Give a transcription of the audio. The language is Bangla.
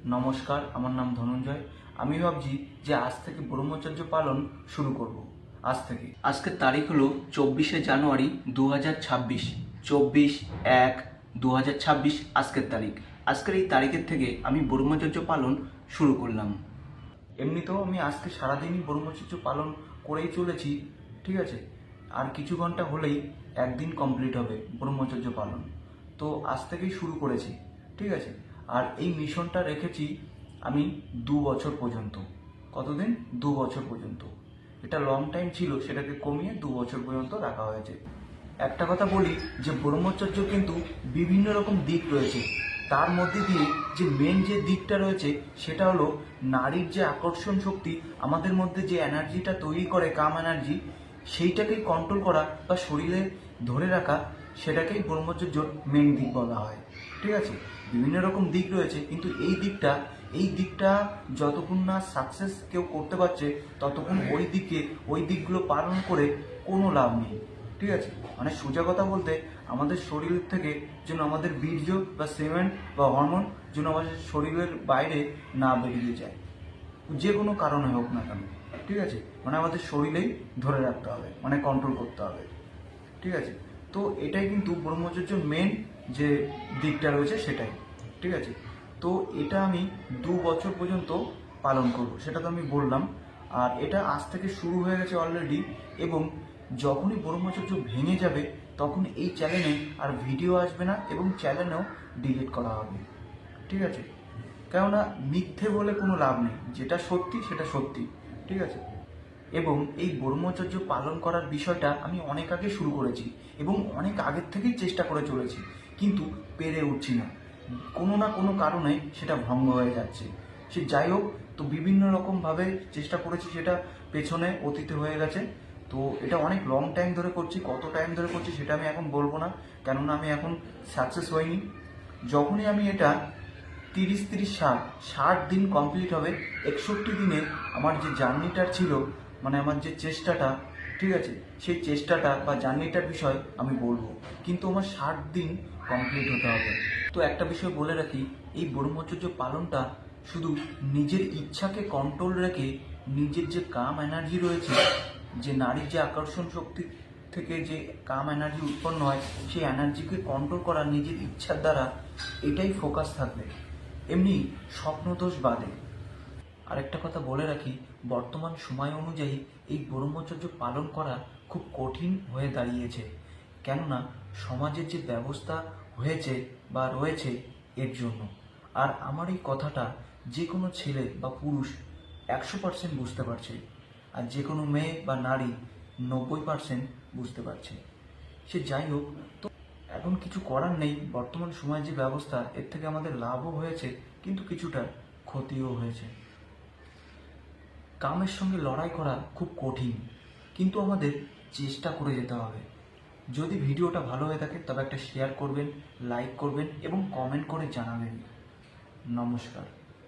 নমস্কার, আমার নাম ধনঞ্জয়। আমি ভাবছি যে আজ থেকে ব্রহ্মচর্য পালন শুরু করব। আজ থেকে আজকের তারিখ হলো 24শে জানুয়ারি 2026। 24/1/2026 আজকের তারিখ। আজকের এই তারিখের থেকে আমি ব্রহ্মচর্য পালন শুরু করলাম। এমনিতেও আমি আজকে সারাদিনই ব্রহ্মচর্য পালন করেই চলেছি, ঠিক আছে। আর কিছু ঘন্টা হলেই একদিন কমপ্লিট হবে ব্রহ্মচর্য পালন। তো আজ থেকেই শুরু করেছি, ঠিক আছে। আর এই মিশনটা রেখেছি আমি 2 বছর পর্যন্ত। কতদিন? 2 বছর পর্যন্ত। এটা লং টাইম ছিল, সেটাকে কমিয়ে 2 বছর পর্যন্ত রাখা হয়েছে। একটা কথা বলি যে ব্রহ্মচর্য কিন্তু বিভিন্ন রকম দিক রয়েছে। তার মধ্যে দিয়ে যে মেন যে দিকটা রয়েছে সেটা হলো নারীর যে আকর্ষণ শক্তি, আমাদের মধ্যে যে এনার্জিটা তৈরি করে কাম এনার্জি, সেইটাকেই কন্ট্রোল করা বা শরীরে ধরে রাখা, সেটাকেই ব্রহ্মচর্যর মেন দিক বলা হয়, ঠিক আছে। বিভিন্ন রকম দিক রয়েছে, কিন্তু এই দিকটা যতক্ষণ না সাকসেস কেউ করতে পারছে ততক্ষণ ওই দিকগুলো পালন করে কোনো লাভ নেই, ঠিক আছে। মানে সোজা কথা বলতে, আমাদের শরীর থেকে যেন আমাদের বীর্য বা সেমেন বা হরমোন যেন আমাদের শরীরের বাইরে না বেরিয়ে যায়, যে কোনো কারণে হোক না কেন, ঠিক আছে। মানে আমাদের শরীরেই ধরে রাখতে হবে, মানে কন্ট্রোল করতে হবে, ঠিক আছে। তো এটাই কিন্তু ব্রহ্মচর্য মেন যে দিকটা রয়েছে সেটাই, ঠিক আছে। তো এটা আমি 2 বছর পর্যন্ত পালন করব, সেটা তো আমি বললাম। আর এটা আজ থেকে শুরু হয়ে গেছে অলরেডি, এবং যখনই ব্রহ্মচর্য ভেঙে যাবে তখন এই চ্যানেলে আর ভিডিও আসবে না এবং চ্যানেলও ডিলিট করা হবে, ঠিক আছে। কেননা মিথ্যে বলে কোনো লাভ নেই, যেটা সত্যি সেটা সত্যি, ঠিক আছে। এবং এই ব্রহ্মচর্য পালন করার বিষয়টা আমি অনেক আগে শুরু করেছি এবং অনেক আগের থেকেই চেষ্টা করে চলেছি, কিন্তু পেরে উঠছি না। কোনো না কোনো কারণে সেটা ভঙ্গ হয়ে যাচ্ছে। সে যাই হোক, তো বিভিন্ন রকমভাবে চেষ্টা করেছি, সেটা পেছনে অতীতে হয়ে গেছে। তো এটা অনেক লং টাইম ধরে করছি, কত টাইম ধরে করছি সেটা আমি এখন বলবো না, কেননা আমি এখন সাকসেস হইনি। যখনই আমি এটা 30-30-60 দিন কমপ্লিট হবে, 61 দিনে আমার যে জার্নিটা ছিল, মানে আমার যে চেষ্টাটা, ঠিক আছে, সেই চেষ্টাটা বা জার্নিটার বিষয় আমি বলবো, কিন্তু আমার 60 দিন কমপ্লিট হতে হবে। তো একটা বিষয় বলে রাখি, এই ব্রহ্মচর্য পালনটা শুধু নিজের ইচ্ছাকে কন্ট্রোল রেখে, নিজের যে কাম এনার্জি রয়েছে, যে নারীর যে আকর্ষণ শক্তি থেকে যে কাম এনার্জি উৎপন্ন হয়, সেই এনার্জিকে কন্ট্রোল করা নিজের ইচ্ছার দ্বারা, এটাই ফোকাস থাকবে। এমনি স্বপ্নদোষ বাদে আরেকটা কথা বলে রাখি, বর্তমান সময় অনুযায়ী এই ব্রহ্মচর্য পালন করা খুব কঠিন হয়ে দাঁড়িয়েছে। কেননা সমাজের যে ব্যবস্থা হয়েছে বা রয়েছে এর জন্য। আর আমার এই কথাটা যে কোনো ছেলে বা পুরুষ 100% বুঝতে পারছে, আর যে কোনো মেয়ে বা নারী 90% বুঝতে পারছে। সে যাই হোক, তো এখন কিছু করার নেই। বর্তমান সময় যে ব্যবস্থা, এর থেকে আমাদের লাভও হয়েছে কিন্তু কিছুটা ক্ষতিও হয়েছে। কামের সঙ্গে লড়াই করা খুব কঠিন, কিন্তু আমাদের চেষ্টা করে যেতে হবে। যদি ভিডিওটা ভালো হয়ে থাকে তবে একটা শেয়ার করবেন, লাইক করবেন এবং কমেন্ট করে জানাবেন। নমস্কার।